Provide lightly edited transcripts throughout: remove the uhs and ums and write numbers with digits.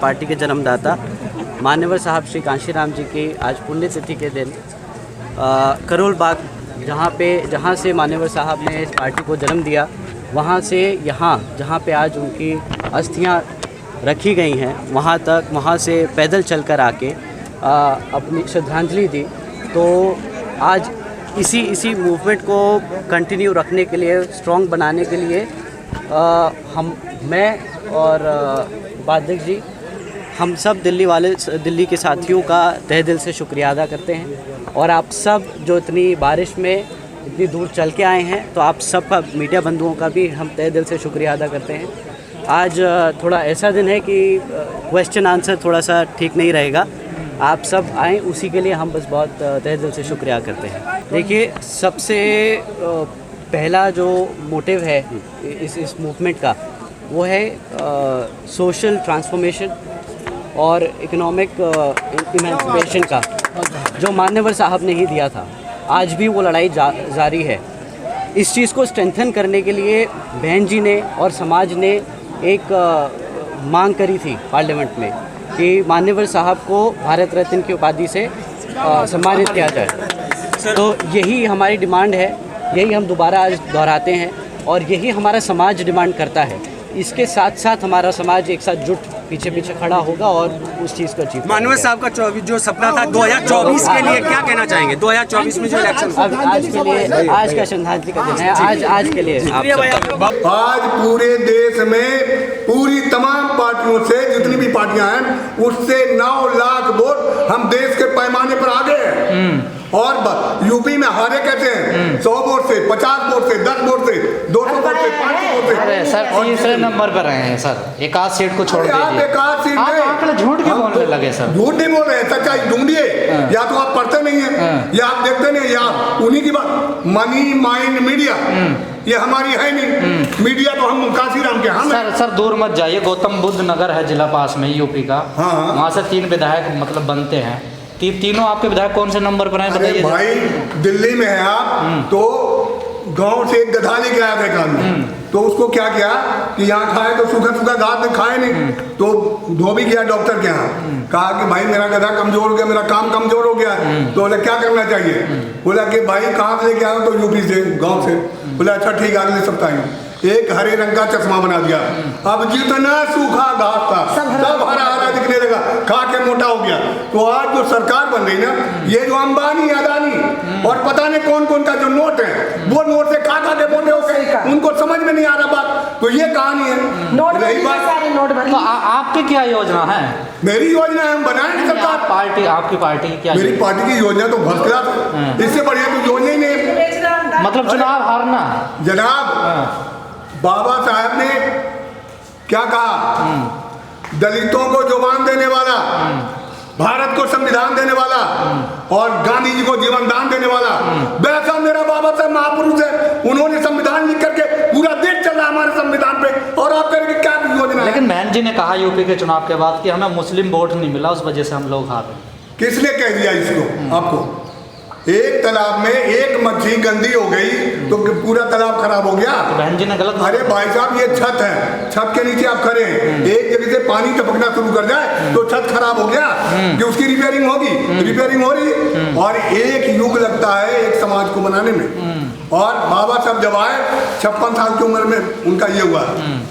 Party के जन्मदाता मान्यवर साहब श्री कांशीराम जी की आज पुण्यतिथि के दिन करोल बाग जहाँ से मान्यवर साहब ने इस पार्टी को जन्म दिया, वहाँ से यहाँ जहाँ पे आज उनकी अस्थियाँ रखी गई हैं वहाँ से पैदल चलकर आके अपनी श्रद्धांजलि दी। तो आज इसी मूवमेंट को कंटिन्यू रखने के लिए, स्ट्रॉन्ग बनाने के लिए मैं और उपाध्यक्ष जी, हम सब दिल्ली के साथियों का तहे दिल से शुक्रिया अदा करते हैं। और आप सब जो इतनी बारिश में इतनी दूर चल के आए हैं, तो आप सब का, मीडिया बंधुओं का भी हम तहे दिल से शुक्रिया अदा करते हैं। आज थोड़ा ऐसा दिन है कि क्वेश्चन आंसर थोड़ा सा ठीक नहीं रहेगा, आप सब आएँ उसी के लिए हम बस बहुत तहे दिल से शुक्रिया करते हैं। देखिए, सबसे पहला जो मोटिव है इस मूवमेंट का वो है सोशल ट्रांसफॉर्मेशन और इकोनॉमिक इमेंसिपेशन का, जो मान्यवर साहब ने ही दिया था। आज भी वो लड़ाई जारी है। इस चीज़ को स्ट्रेंथन करने के लिए बहन जी ने और समाज ने एक मांग करी थी पार्लियामेंट में कि मान्यवर साहब को भारत रत्न की उपाधि से सम्मानित किया जाए। तो यही हमारी डिमांड है, यही हम दोबारा आज दोहराते हैं और यही हमारा समाज डिमांड करता है। इसके साथ साथ हमारा समाज एक साथ जुट पीछे खड़ा होगा और उस चीज़ को अचीव। मान्यवर साहब का जो सपना था 2024 के लिए क्या कहना चाहेंगे? 2024 में जो इलेक्शन, अब आज के लिए, आज का श्रद्धांजलि का दिन है, आज के लिए आज पूरे देश में पूरी तमाम पार्टियों से, जितनी भी पार्टियां हैं, उससे 9 लाख वोट हम देश के पैमाने पर आगे हैं। और यूपी में हारे कैसे हैं? 100 वोट से, 50 वोट से, 10 वोट से, 200 वोट से, 500 वोट से। अरे सर, तीसरे नंबर पर रहे हैं सर, एक आध सीट को छोड़ दीजिए। आप झूठ क्यों बोलने लगे सर? झूठ नहीं बोल रहे हैं, सच्चाई ढूंढिए। या तो आप पढ़ते नहीं हैं, या आप देखते नहीं, या उन्हीं की बात। मनी माइंड मीडिया ये हमारी है नहीं। मीडिया तो हम कांशीराम के हम सर दूर मत जाइए। गौतम बुद्ध नगर है जिला पास में यूपी का, वहाँ से 3 विधायक मतलब बनते हैं। तीनों आपके विधायक कौन से नंबर पर हैं बताइए? भाई, दिल्ली में है आप, तो गांव से एक गधा लेके आया था काम में, तो उसको क्या किया कि यहाँ खाए तो सूखा घास में खाए नहीं, तो धोबी गया डॉक्टर के यहाँ, कहा कि भाई मेरा गधा कमजोर हो गया, मेरा काम कमजोर हो गया। तो बोला क्या करना चाहिए? बोला कि भाई कहाँ से लेके आया? तो यूपी से, गाँव से। बोला अच्छा ठीक है, अगले सप्ताह एक हरे रंग का चश्मा बना दिया। अब जितना सूखा घास था सब हरा हरा दिखने लगा, खा के मोटा हो गया। तो आज जो सरकार बन रही ना, ये जो अंबानी, अदानी और पता नहीं कौन कौन का जो नोट है, वो नोट से खा के मोटे हो गए, उनको समझ में नहीं आ रहा बात। तो ये कहानी है। रही बात, तो आपकी क्या योजना है? मेरी योजना है, हम बनाएंगे सरकार। पार्टी, आपकी पार्टी क्या? मेरी पार्टी की योजना तो फर्स्ट क्लास, इससे बढ़िया तो योजना ही नहीं। मतलब चुनाव हारना। जनाब, बाबा साहब ने क्या कहा? दलितों को जुबान देने वाला, भारत को संविधान देने वाला और गांधी जी को जीवन दान देने वाला, वैसा मेरा बाबा साहब महापुरुष है। उन्होंने संविधान लिख करके पूरा देश चल रहा है हमारे संविधान पे, और आप करेंगे क्या योजना? लेकिन बहन जी ने कहा यूपी के चुनाव के बाद कि हमें मुस्लिम वोट नहीं मिला, उस वजह से हम लोग हारे। किसने कह दिया इसको आपको? एक तालाब में एक मच्छी गंदी हो गई तो पूरा तालाब खराब हो गया। तो बहन जी ने गलत। अरे भाई साहब, ये छत है, छत के नीचे आप खड़े हैं, एक जगह से पानी टपकना शुरू कर जाए तो छत खराब हो गया कि उसकी रिपेयरिंग होगी, रिपेयरिंग हो रही। और एक युग लगता है एक समाज को बनाने में। और बाबा साहब जब आए 56 साल की उम्र में उनका ये हुआ,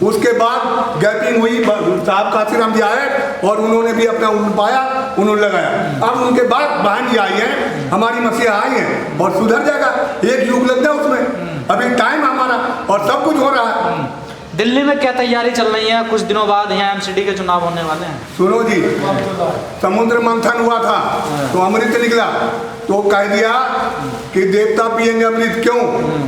उसके बाद गैपिंग हुई, साहब कांशीराम जी आए और उन्होंने भी अपना पाया, उन्होंने लगाया। अब उनके बाद बहन जी आई हैं, हमारी मसीहा आई हैं, और सुधर जाएगा। एक युग लगता है उसमें, अभी टाइम हमारा और सब कुछ हो रहा है। दिल्ली में क्या तैयारी चल रही है? कुछ दिनों बाद यहाँ एमसीडी के चुनाव होने वाले हैं। सुनो जी, समुद्र मंथन हुआ था तो अमृत निकला, तो कह दिया कि देवता पिएंगे अमृत। क्यों?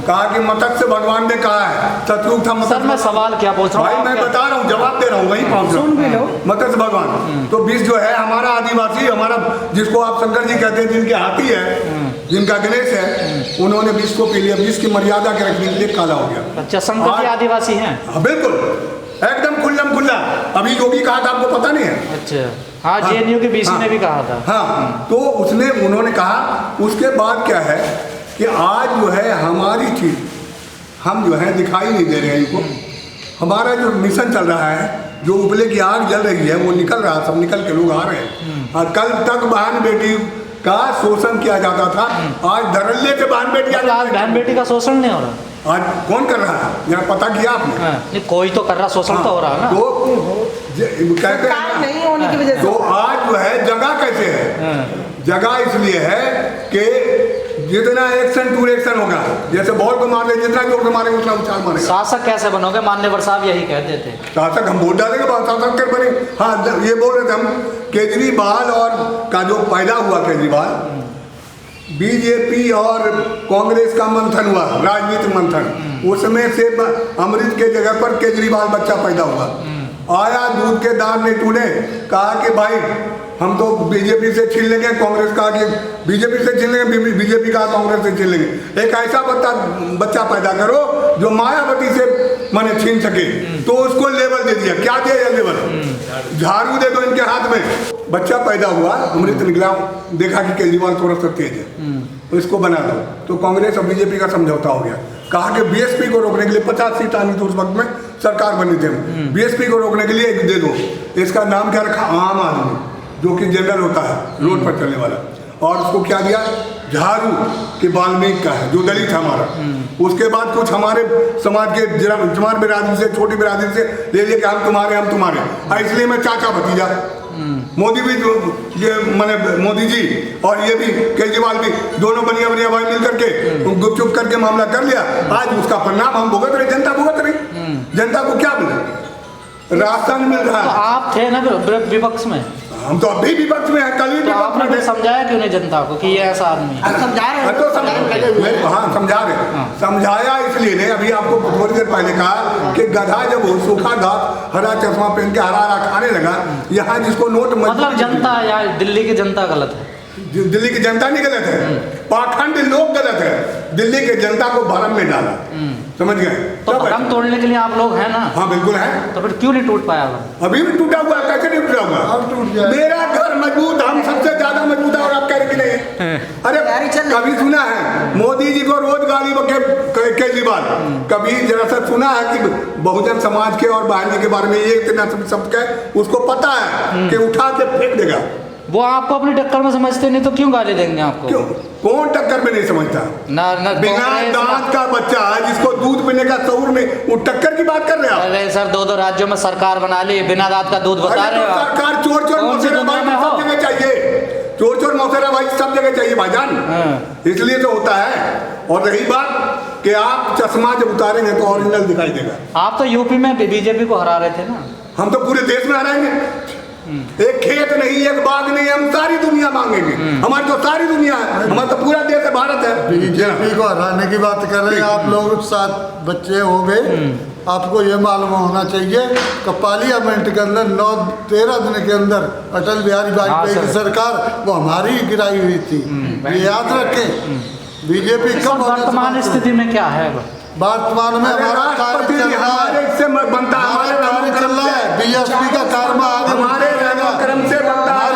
कहा कि मत्स्य भगवान ने कहा है, सतयुग था। सर मैं सवाल क्या पूछ रहा हूँ? भाई मैं बता रहा हूँ, जवाब दे रहा हूँ, वही पहुँच रहा हूँ। मत्स्य भगवान तो बीस जो है हमारा आदिवासी, हमारा जिसको आप शंकर जी कहते हैं, जिनके हाथी है, जिनका गणेश है, उन्होंने विष को पी लिया। विष की मर्यादा के रखने के लिए काला हो गया। अच्छा, शंकर जी आदिवासी हैं? बिल्कुल, एकदम खुल्लम खुल्ला। अभी योगी कहा था, आपको पता नहीं है? अच्छा, हाँ, जेएनयू के बीसी ने भी कहा था। हाँ, तो उन्होंने कहा। उसके बाद क्या है कि आज जो है हमारी चीज हम जो है दिखाई नहीं दे रहे हैं इनको। हमारा जो मिशन चल रहा है जो उपले की आग जल रही है वो निकल रहा, सब निकल के लोग आ रहे हैं। और कल तक बहन बेटी का शोषण किया जाता था, आज धड़ल्ले से बहन बेटी आज बहन बेटी का शोषण नहीं हो रहा। आज कौन कर रहा है, यहाँ पता किया आपने? नहीं, कोई तो कर रहा, शोषण तो हो रहा है ना। तो कहते हैं नहीं होने की वजह से तो आज जो है जगह कैसे है? जगह इसलिए है कि जितना एक्शन टू एक्शन होगा, जैसे बॉल को मार दे, जितना जोर से मारेंगे उतना उछाल मारेगा। शासक कैसे बनोगे? मान्यवर साहब यही कहते थे। शासक हम वोट डालेंगे, शासक कर बने। हाँ, ये बोल रहे थे हम, केजरीवाल और का जो पैदा हुआ केजरीवाल, बीजेपी और कांग्रेस का मंथन हुआ, राजनीतिक मंथन, उसमें से अमृत के जगह पर केजरीवाल बच्चा पैदा हुआ। आया दूध के दान ने टूटे, कहा कि भाई हम तो बीजेपी से छीन लेंगे, कांग्रेस कहा कि बीजेपी से छीन लेंगे, बीजेपी कहा कांग्रेस से छीन लेंगे। एक ऐसा बच्चा पैदा करो जो मायावती से माने छीन सके, तो उसको लेवल दे दिया। क्या दिया लेवल? झाड़ू दे दो इनके हाथ में। बच्चा पैदा हुआ, अमृत निकला, देखा कि केजरीवाल थोड़ा सा तेज है, तो इसको बना दो। तो कांग्रेस और बीजेपी का समझौता हो गया। कहा कि बीएसपी को रोकने के लिए 50 सीट आनी थी, उस वक्त में सरकार बनी थी, बीएसपी को रोकने के लिए एक दे दो। इसका नाम क्या रखा? आम आदमी, जो कि जनरल होता है, रोड पर चलने वाला। और उसको क्या दिया? झाड़ू कि वाल्मीकि का है, जो दलित हमारा। उसके बाद कुछ हमारे समाज के जमार बिरादरी से, छोटी बिरादरी से ले लेके हम तुम्हारे, इसलिए मैं चाचा भतीजा। मोदी भी ये मैंने मोदी जी और ये भी केजरीवाल भी दोनों बनिया भाई मिल करके गुपचुप करके मामला कर लिया। आज उसका परिणाम हम भुगत रहे, जनता भुगत रही। जनता को क्या मिले? राशन मिल रहा है। तो आप थे ना विपक्ष में? हम तो अभी विपक्ष में है, कल ही तो आपने फिर समझाया क्यों नहीं जनता को कि ये ऐसा आदमी है? समझा रहे हैं, समझा रहे, समझाया इसलिए नहीं। अभी आपको थोड़ी देर पहले कहा कि गधा जब सूखा घास हरा चश्मा पहन के हरा खाने लगा, यहाँ जिसको नोट मतलब जनता या दिल्ली की जनता गलत है? दिल्ली की जनता नहीं गलत है, पाखंड लोग गलत है। दिल्ली की जनता को भरम में डाला, समझ गए? तो भरम तोड़ने के लिए आप लोग हैं ना? हाँ बिल्कुल है। तो फिर क्यों नहीं टूट पाया? अभी भी टूटा हुआ है, कैसे नहीं टूटा हुआ? मेरा घर मजबूत, हम सबसे ज्यादा मजबूत है, और आप कह रहे कि नहीं? अरे कभी सुना है मोदी जी को रोज गाली केजरीवाल? कभी जरा सा सुना है कि बहुजन समाज के और बहन के बारे में ये इतना शब्द है? उसको पता है कि उठा के फेंक देगा। वो आपको अपनी टक्कर में समझते नहीं तो क्यों गाली देंगे आपको? क्यों? कौन टक्कर में नहीं समझता? ना बिना दांत का बच्चा है जिसको दूध पीने का शऊर नहीं, वो टक्कर की बात कर रहे हैं? अरे सर, 2 राज्यों में सरकार बना ली, बिना दांत का दूध बता रहे हो? सरकार चोर मौसेरा भाई सब जगह चाहिए, चोर मौसेरा भाई सब जगह चाहिए भाईजान, इसलिए तो होता है। और रही बात कि आप चश्मा जब उतारेंगे तो ओरिजिनल दिखाई देगा। आप तो यूपी में बीजेपी को हरा रहे थे ना? हम तो पूरे देश में हराएंगे। एक खेत नहीं, एक बाग नहीं, हम सारी दुनिया मांगेंगे। हमारी तो सारी दुनिया है, हमारा तो पूरा देश है, भारत है। बीजेपी को हराने की बात कर रहे हैं आप लोग। 7 बच्चे हो गए, आपको ये मालूम होना चाहिए कि पार्लियामेंट के अंदर 9-13 दिन के अंदर अटल बिहारी वाजपेयी की सरकार वो हमारी गिराई हुई थी, ये याद रखें। बीजेपी कब वर्तमान स्थिति में क्या है? वर्तमान में हमारा कार्य चल रहा है, बीएसपी का कार्य आगे हमारे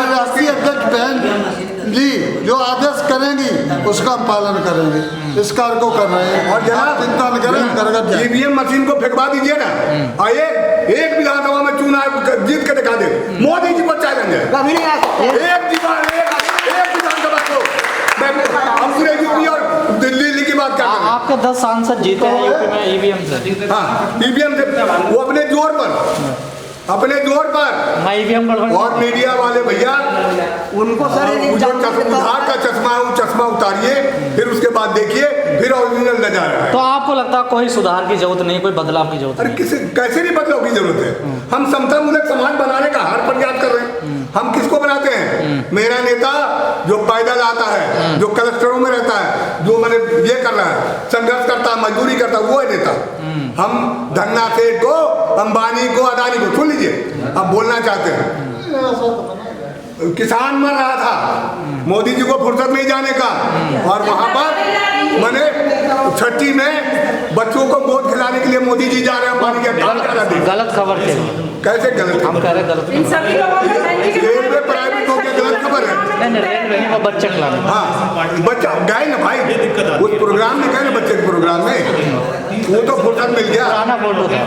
राष्ट्रीय अध्यक्ष बहन जी जो आदेश करेंगी उसका हम पालन करेंगे, इस कार्य को कर रहे हैं। और जनाब चिंता न करें, ईवीएम मशीन को फेंकवा दीजिए ना, एक विधानसभा में चुनाव जीत के दिखा दे, मोदी जी को चैलेंज है। कभी नहीं आ सकते। एक विधानसभा को हम पूरे यूपी और दिल्ली की बात कर रहे हैं। आपके 10 सांसद जीते हैं यूपी में ईवीएम से। हाँ, ईवीएम से वो अपने जोर पर मैं ईवीएम और मीडिया वाले भैया उनको सर जो उधार का चश्मा है वो चश्मा उतारिए, फिर उसके बाद देखिए, फिर ओरिजिनल नजर आ रहा है। तो आपको लगता है कोई सुधार की जरूरत नहीं, कोई बदलाव की जरूरत? अरे कैसे नहीं बदलाव की जरूरत है? हम समतामूलक समाज बनाने का हर प्रयास कर रहे हैं। हम किसको बनाते हैं? मेरा नेता जो पैदल आता है, जो क्लस्टरों में रहता है, जो मैंने ये कर रहा है, संघर्ष करता है, मजदूरी करता है, वो है नेता। हम धन्ना सेठ को, अंबानी को, अदानी को सुन लीजिए, अब बोलना चाहते हैं। किसान मर रहा था, मोदी जी को फुर्सत नहीं जाने का, और वहां पर मैंने छठी में बच्चों को गोद खिलाने के लिए मोदी जी जा रहे हैं अंबानी के। गलत खबर थे। कैसे गलत? हम कह रहे गलत। रेलवे प्राइवेट हो गया, गलत खबर है। रेलवे वो बच्चे खिलाने। हाँ, बच्चा गए ना भाई, उस प्रोग्राम में गए ना, बच्चे के प्रोग्राम में, वो तो फुर्सत मिल गया। पुराना फोटो था।